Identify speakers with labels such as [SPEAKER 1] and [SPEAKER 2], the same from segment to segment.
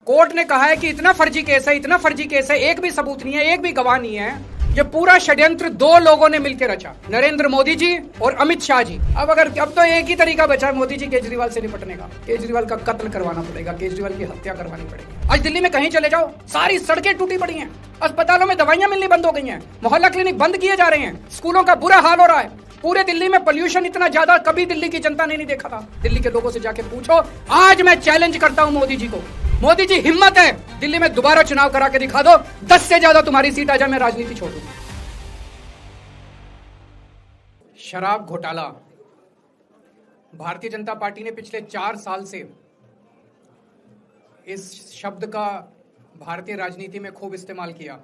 [SPEAKER 1] Court ने कहा है कि इतना फर्जी केस है, इतना फर्जी केस है, एक भी सबूत नहीं है, एक भी गवाह नहीं है। ये पूरा षड्यंत्र दो लोगों ने मिलकर रचा, नरेंद्र मोदी जी और अमित शाह जी। अब तो एक ही तरीका बचा है मोदी जी केजरीवाल से निपटने का, केजरीवाल का कत्ल करवाना पड़ेगा, केजरीवाल की हत्या करवानी पड़ेगी। आज दिल्ली में कहीं चले जाओ, सारी सड़कें टूटी पड़ी हैं, अस्पतालों में दवाइयां मिलनी बंद हो गई हैं, मोहल्ला क्लिनिक बंद किए जा रहे हैं, स्कूलों का बुरा हाल हो रहा है। पूरे दिल्ली में पोल्यूशन इतना ज्यादा कभी दिल्ली की जनता ने नहीं देखा था। दिल्ली के लोगों से जाके पूछो। आज मैं चैलेंज करता हूं मोदी जी को, मोदी जी हिम्मत है दिल्ली में दोबारा चुनाव करा के दिखा दो, 10 से ज्यादा तुम्हारी सीट आ जाए, मैं राजनीति छोड़ दूंगा। शराब घोटाला, भारतीय जनता पार्टी ने पिछले 4 साल से इस शब्द का भारतीय राजनीति में खूब इस्तेमाल किया।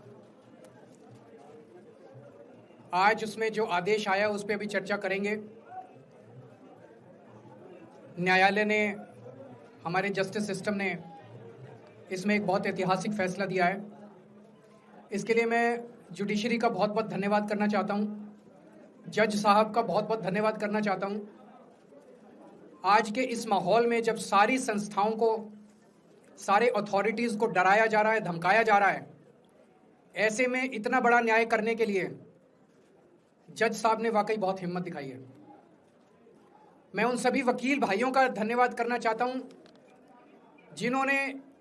[SPEAKER 1] आज उसमें जो आदेश आया उस पर भी चर्चा करेंगे। न्यायालय ने, हमारे जस्टिस सिस्टम ने इसमें एक बहुत ऐतिहासिक फैसला दिया है। इसके लिए मैं जुडिशरी का बहुत बहुत धन्यवाद करना चाहता हूं, जज साहब का बहुत बहुत धन्यवाद करना चाहता हूं। आज के इस माहौल में जब सारी संस्थाओं को, सारे अथॉरिटीज़ को डराया जा रहा है, धमकाया जा रहा है, ऐसे में इतना बड़ा न्याय करने के लिए जज साहब ने वाकई बहुत हिम्मत दिखाई है। मैं उन सभी वकील भाइयों का धन्यवाद करना चाहता हूं जिन्होंने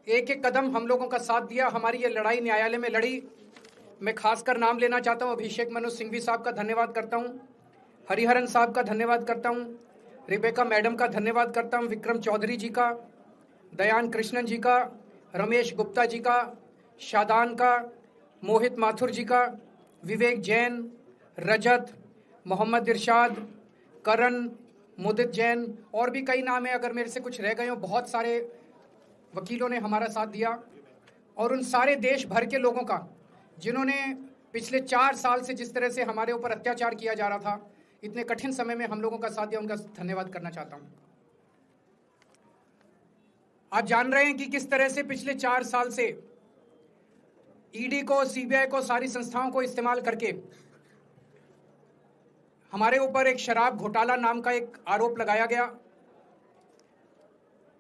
[SPEAKER 1] एक एक कदम हम लोगों का साथ दिया, हमारी ये लड़ाई न्यायालय में लड़ी। मैं खासकर नाम लेना चाहता हूं, अभिषेक मनु सिंघवी साहब का धन्यवाद करता हूं, हरिहरन साहब का धन्यवाद करता हूं, रिबेका मैडम का धन्यवाद करता हूं, विक्रम चौधरी जी का, दयान कृष्णन जी का, रमेश गुप्ता जी का, शादान का, मोहित माथुर जी का, विवेक जैन, रजत, मोहम्मद इरशाद, करण, मुदित जैन, और भी कई नाम है, अगर मेरे से कुछ रह गए हो। बहुत सारे वकीलों ने हमारा साथ दिया, और उन सारे देश भर के लोगों का जिन्होंने पिछले 4 साल से जिस तरह से हमारे ऊपर अत्याचार किया जा रहा था, इतने कठिन समय में हम लोगों का साथ दिया, उनका धन्यवाद करना चाहता हूं। आप जान रहे हैं कि किस तरह से पिछले 4 साल से ईडी को, सीबीआई को, सारी संस्थाओं को इस्तेमाल करके हमारे ऊपर एक शराब घोटाला नाम का एक आरोप लगाया गया।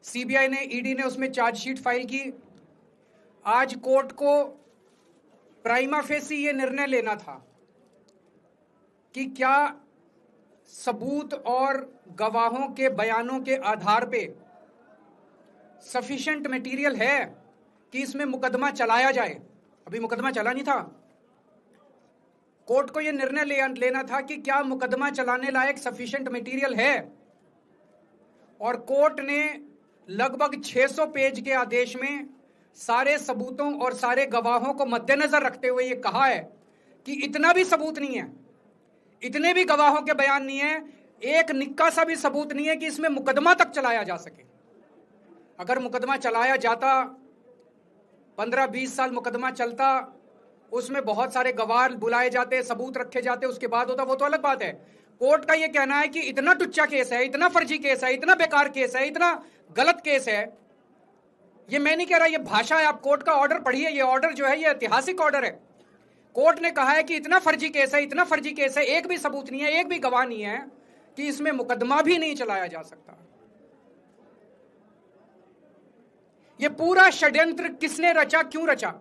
[SPEAKER 1] सीबीआई ने, ईडी ने उसमें चार्जशीट फाइल की। आज कोर्ट को प्राइमा फेसी ये निर्णय लेना था कि क्या सबूत और गवाहों के बयानों के आधार पे सफिशिएंट मटेरियल है कि इसमें मुकदमा चलाया जाए। अभी मुकदमा चला नहीं था। कोर्ट को यह निर्णय लेना था कि क्या मुकदमा चलाने लायक सफिशिएंट मटेरियल है, और कोर्ट ने लगभग 600 पेज के आदेश में सारे सबूतों और सारे गवाहों को मद्देनजर रखते हुए यह कहा है कि इतना भी सबूत नहीं है, इतने भी गवाहों के बयान नहीं है, एक निक्का सा भी सबूत नहीं है कि इसमें मुकदमा तक चलाया जा सके। अगर मुकदमा चलाया जाता, 15-20 साल मुकदमा चलता, उसमें बहुत सारे गवाह बुलाए जाते, सबूत रखे जाते, उसके बाद होता, वो तो अलग बात है। कोर्ट का यह कहना है कि इतना टुच्चा केस है, इतना फर्जी केस है, इतना बेकार केस है, इतना गलत केस है। ये मैं नहीं कह रहा, ये भाषा है। आप कोर्ट का ऑर्डर पढ़िए, ये ऑर्डर जो है ये ऐतिहासिक ऑर्डर है। कोर्ट ने कहा है कि इतना फर्जी केस है, इतना फर्जी केस है, एक भी सबूत नहीं है, एक भी गवाह नहीं है कि इसमें मुकदमा भी नहीं चलाया जा सकता। ये पूरा षड्यंत्र किसने रचा, क्यों रचा?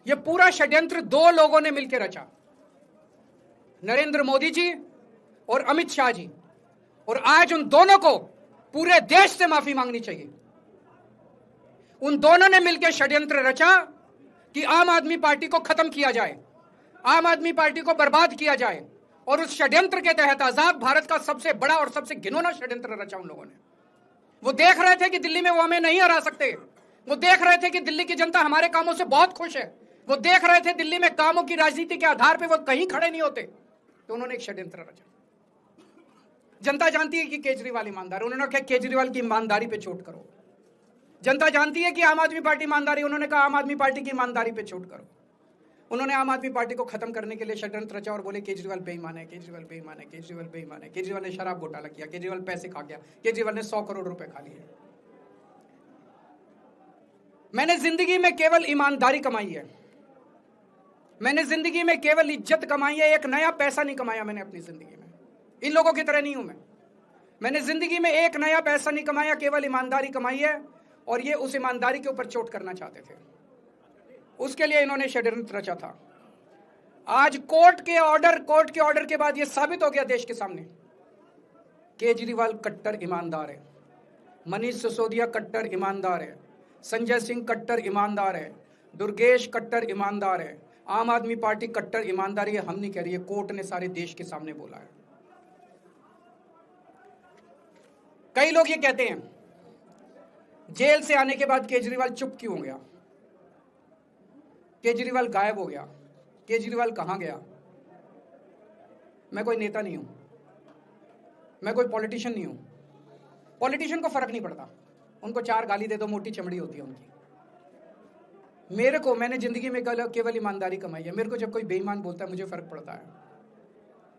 [SPEAKER 1] ये पूरा षड्यंत्र 2 लोगों ने मिलकर रचा, नरेंद्र मोदी जी और अमित शाह जी। और आज उन दोनों को पूरे देश से माफी मांगनी चाहिए। उन दोनों ने मिलकर षड्यंत्र रचा कि आम आदमी पार्टी को खत्म किया जाए, आम आदमी पार्टी को बर्बाद किया जाए, और उस षड्यंत्र के तहत आजाद भारत का सबसे बड़ा और सबसे घिनौना षड्यंत्र रचा उन लोगों ने। वो देख रहे थे कि दिल्ली में वो हमें नहीं हरा सकते, वो देख रहे थे कि दिल्ली की जनता हमारे कामों से बहुत खुश है, वो देख रहे थे दिल्ली में कामों की राजनीति के आधार पर वो कहीं खड़े नहीं होते, तो उन्होंने एक षड्यंत्र रचा। जनता जानती है कि केजरीवाल ईमानदार, उन्होंने कहा केजरीवाल की ईमानदारी पे चोट करो। जनता जानती है कि आम आदमी पार्टी ईमानदारी, उन्होंने कहा आम आदमी पार्टी की ईमानदारी पे चोट करो। उन्होंने आम आदमी पार्टी को खत्म करने के लिए षड्यंत्र रचा और बोले केजरीवाल बेईमान है, केजरीवाल बेईमान है, केजरीवाल बेईमान है, केजरीवाल ने शराब घोटाला किया, केजरीवाल पैसे खा गया, केजरीवाल ने 100 करोड़ रुपए खा लिए। मैंने जिंदगी में केवल ईमानदारी कमाई है, मैंने जिंदगी में केवल इज्जत कमाई है, एक नया पैसा नहीं कमाया मैंने अपनी जिंदगी में। इन लोगों की तरह नहीं हूं मैं। मैंने जिंदगी में एक नया पैसा नहीं कमाया, केवल ईमानदारी कमाई है। और ये उस ईमानदारी के ऊपर चोट करना चाहते थे। उसके लिए इन्होंने षड्यंत्र रचा था। आज कोर्ट के ऑर्डर के बाद ये साबित हो गया देश के सामने, केजरीवाल कट्टर ईमानदार है, मनीष सिसोदिया कट्टर ईमानदार है, संजय सिंह कट्टर ईमानदार है, दुर्गेश कट्टर ईमानदार है, आम आदमी पार्टी कट्टर ईमानदारी है। हम नहीं कह रही है, कोर्ट ने सारे देश के सामने बोला है। कई लोग ये कहते हैं जेल से आने के बाद केजरीवाल चुप क्यों हो गया, केजरीवाल गायब हो गया, केजरीवाल कहां गया। मैं कोई नेता नहीं हूं, मैं कोई पॉलिटिशियन नहीं हूं। पॉलिटिशियन को फर्क नहीं पड़ता, उनको 4 गाली दे दो, मोटी चमड़ी होती है उनकी। मैंने जिंदगी में केवल ईमानदारी कमाई है। मेरे को जब कोई बेईमान बोलता है मुझे फर्क पड़ता है।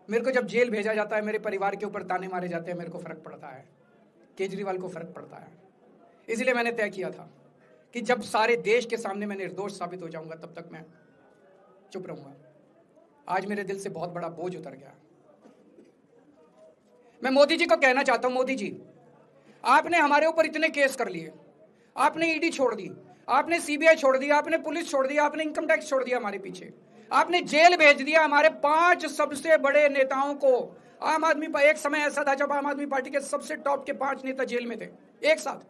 [SPEAKER 1] मेरे को जब जेल भेजा जाता है, मेरे परिवार के ऊपर ताने मारे जाते हैं, मेरे को फर्क पड़ता है। केजरीवाल को फर्क पड़ता है। इसलिए मैंने तय किया था कि जब सारे देश के सामने मैं निर्दोष साबित हो जाऊंगा तब तक मैं चुप रहूंगा। आज मेरे दिल से बहुत बड़ा बोझ उतर गया। मैं मोदी जी को कहना चाहता हूं, मोदी जी आपने हमारे ऊपर इतने केस कर लिए, आपने ईडी छोड़ दी, आपने सीबीआई छोड़ दी, आपने पुलिस छोड़ दी, आपने इनकम टैक्स छोड़ दिया हमारे पीछे, आपने जेल भेज दिया हमारे 5 सबसे बड़े नेताओं को। आम आदमी पार्टी, एक समय ऐसा था जब आम आदमी पार्टी के सबसे टॉप के 5 नेता जेल में थे एक साथ।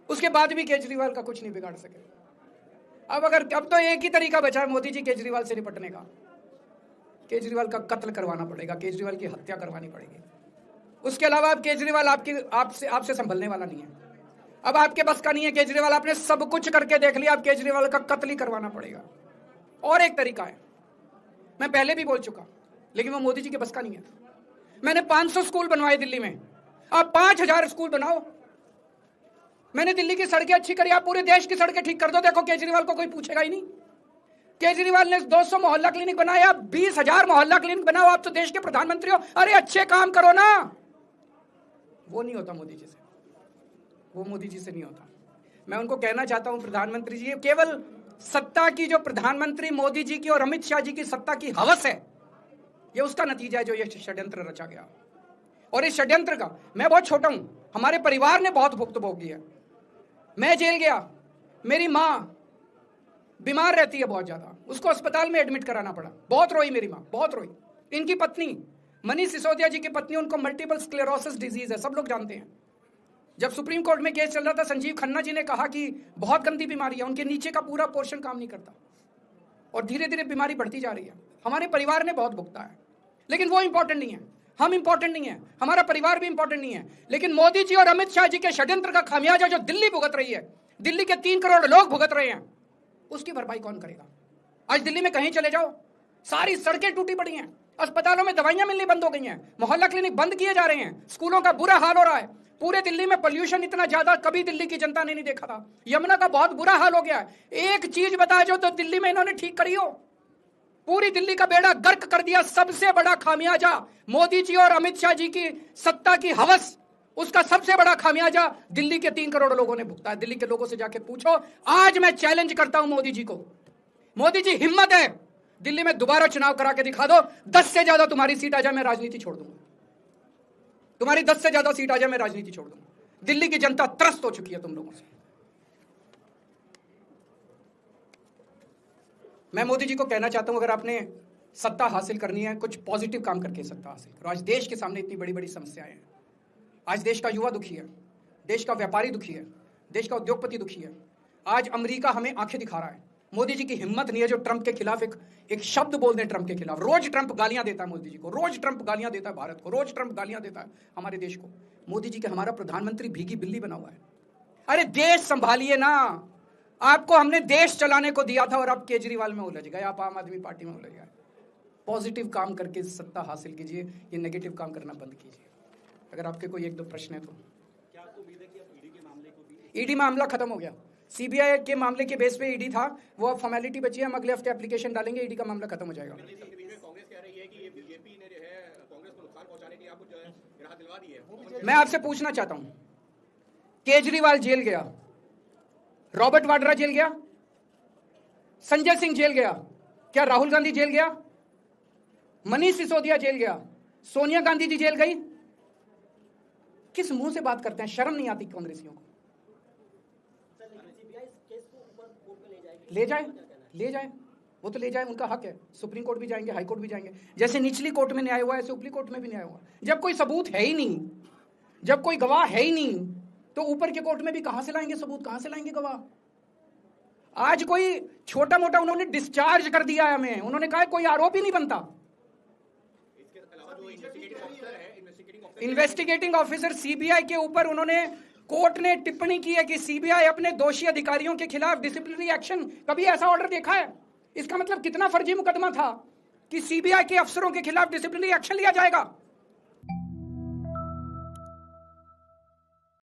[SPEAKER 1] उसके बाद भी केजरीवाल का कुछ नहीं बिगाड़ सके। अब तो एक ही तरीका बचा है मोदी जी केजरीवाल से निपटने का, केजरीवाल का कत्ल करवाना पड़ेगा, केजरीवाल की हत्या करवानी पड़ेगी। उसके अलावा अब केजरीवाल आपसे संभलने वाला नहीं है। अब आपके बस का नहीं है केजरीवाल, आपने सब कुछ करके देख लिया, अब केजरीवाल का कत्ल ही करवाना पड़ेगा। और एक तरीका है, मैं पहले भी बोल चुका, लेकिन वो मोदी जी के बस का नहीं है। मैंने 500 स्कूल बनवाए दिल्ली में, आप 5000 स्कूल बनाओ। मैंने दिल्ली की सड़कें अच्छी करी, आप पूरे देश की सड़कें ठीक कर दो, देखो केजरीवाल को कोई पूछेगा ही नहीं। केजरीवाल ने 200 मोहल्ला क्लिनिक बनाया, 20,000 मोहल्ला क्लिनिक बनाओ, आप तो देश के प्रधानमंत्री हो, अरे अच्छे काम करो ना। वो नहीं होता मोदी जी से, वो मोदी जी से नहीं होता। मैं उनको कहना चाहता हूं, प्रधानमंत्री जी, केवल सत्ता की जो प्रधानमंत्री मोदी जी की और अमित शाह जी की सत्ता की हवस है, ये उसका नतीजा है जो ये षड्यंत्र रचा गया। और इस षड्यंत्र का मैं बहुत छोटा हूं, हमारे परिवार ने बहुत भुगत भोगी है। मैं जेल गया, मेरी मां बीमार रहती है बहुत ज्यादा, उसको अस्पताल में एडमिट कराना पड़ा, बहुत रोई मेरी मां, बहुत रोई। इनकी पत्नी मनीष सिसोदिया जी की पत्नी, उनको मल्टीपल स्क्लेरोसिस डिजीज है, सब लोग जानते हैं। जब सुप्रीम कोर्ट में केस चल रहा था, संजीव खन्ना जी ने कहा कि बहुत गंदी बीमारी है, उनके नीचे का पूरा पोर्शन काम नहीं करता और धीरे धीरे बीमारी बढ़ती जा रही है। हमारे परिवार ने बहुत भुगता है, लेकिन वो इंपॉर्टेंट नहीं है, हम इंपॉर्टेंट नहीं है, हमारा परिवार भी इंपॉर्टेंट नहीं है। लेकिन मोदी जी और अमित शाह जी के षड्यंत्र का खामियाजा जो दिल्ली भुगत रही है, दिल्ली के 3 करोड़ लोग भुगत रहे हैं, उसकी भरपाई कौन करेगा। आज दिल्ली में कहीं चले जाओ, सारी सड़कें टूटी पड़ी हैं, अस्पतालों में दवाइयां मिलनी बंद हो गई हैं, मोहल्ला क्लिनिक बंद किए जा रहे हैं, स्कूलों का बुरा हाल हो रहा है। पूरे दिल्ली में पोल्यूशन इतना ज्यादा कभी दिल्ली की जनता ने नहीं देखा था। यमुना का बहुत बुरा हाल हो गया है। एक चीज बता जो तो दिल्ली में इन्होंने ठीक करी हो, पूरी दिल्ली का बेड़ा गर्क कर दिया। सबसे बड़ा खामियाजा मोदी जी और अमित शाह जी की सत्ता की हवस, उसका सबसे बड़ा खामियाजा दिल्ली के 3 करोड़ लोगों ने भुगता है। दिल्ली के लोगों से जाके पूछो। आज मैं चैलेंज करता हूं मोदी जी को, मोदी जी हिम्मत है दिल्ली में दोबारा चुनाव करा के दिखा दो, 10 से ज्यादा तुम्हारी सीट आ जाए, मैं राजनीति छोड़ दूंगा। तुम्हारी 10 से ज्यादा सीट आ जाए, मैं राजनीति छोड़ दूंगा। दिल्ली की जनता त्रस्त हो चुकी है तुम लोगों से। मैं मोदी जी को कहना चाहता हूं, अगर आपने सत्ता हासिल करनी है, कुछ पॉजिटिव काम करके सत्ता हासिल करो। आज देश के सामने इतनी बड़ी बड़ी समस्याएं हैं। आज देश का युवा दुखी है, देश का व्यापारी दुखी है, देश का उद्योगपति दुखी है। आज अमेरिका हमें आंखें दिखा रहा है। मोदी जी की हिम्मत नहीं है जो ट्रंप के खिलाफ एक शब्द बोल दें। ट्रंप के खिलाफ रोज ट्रंप गालियां देता है मोदी जी को, रोज ट्रंप गालियां देता है भारत को, रोज ट्रंप गालियां देता है हमारे देश को। मोदी जी के हमारा प्रधानमंत्री भीगी बिल्ली बना हुआ है। अरे देश संभालिए ना, आपको हमने देश चलाने को दिया था और आप केजरीवाल में उलझ गए, आप आम आदमी पार्टी में उलझ गए। पॉजिटिव काम करके सत्ता हासिल कीजिए, ये नेगेटिव काम करना बंद कीजिए। अगर आपके कोई 1-2 प्रश्न है तो। क्या आपको उम्मीद है कि अब ईडी के मामले को भी, ईडी मामला खत्म हो गया, सीबीआई के मामले के बेस पे ईडी था, वो अब फॉर्मेलिटी बची है। हम अगले हफ्ते एप्लीकेशन डालेंगे, ईडी का मामला खत्म हो जाएगा। कांग्रेस कह रही है कि ये बीजेपी ने जो है कांग्रेस को नुकसान पहुंचाने की आपको जो है राहत दिलवा दी है। मैं आपसे पूछना चाहता हूं, केजरीवाल जेल गया, रॉबर्ट वाड्रा जेल गया, संजय सिंह जेल गया, क्या राहुल गांधी जेल गया, मनीष सिसोदिया जेल गया, सोनिया गांधी जी जेल गई? किस मुंह से बात करते हैं? शर्म नहीं आती कांग्रेसियों को?
[SPEAKER 2] इस केस को ऊपर कोर्ट में ले जाएगी?
[SPEAKER 1] ले जाए, वो तो ले जाए, उनका हक है। सुप्रीम कोर्ट भी जाएंगे, हाई कोर्ट भी जाएंगे। जैसे निचली कोर्ट में न्याय हुआ, ऐसे ऊपरी कोर्ट में भी न्याय हुआ। जब कोई सबूत है ही नहीं, जब कोई गवाह है ही नहीं, तो ऊपर के कोर्ट में भी कहां से लाएंगे सबूत, कहां से लाएंगे गवाह? आज कोई छोटा मोटा उन्होंने डिस्चार्ज कर दिया है हमें, उन्होंने कहा कोई आरोप ही नहीं बनता। इन्वेस्टिगेटिंग ऑफिसर सीबीआई के ऊपर उन्होंने, कोर्ट ने टिप्पणी की है कि सीबीआई अपने दोषी अधिकारियों के खिलाफ डिसिप्लिनरी एक्शन, कभी ऐसा ऑर्डर देखा है? इसका मतलब कितना फर्जी मुकदमा था कि सीबीआई के अफसरों के खिलाफ डिसिप्लिनरी एक्शन लिया जाएगा।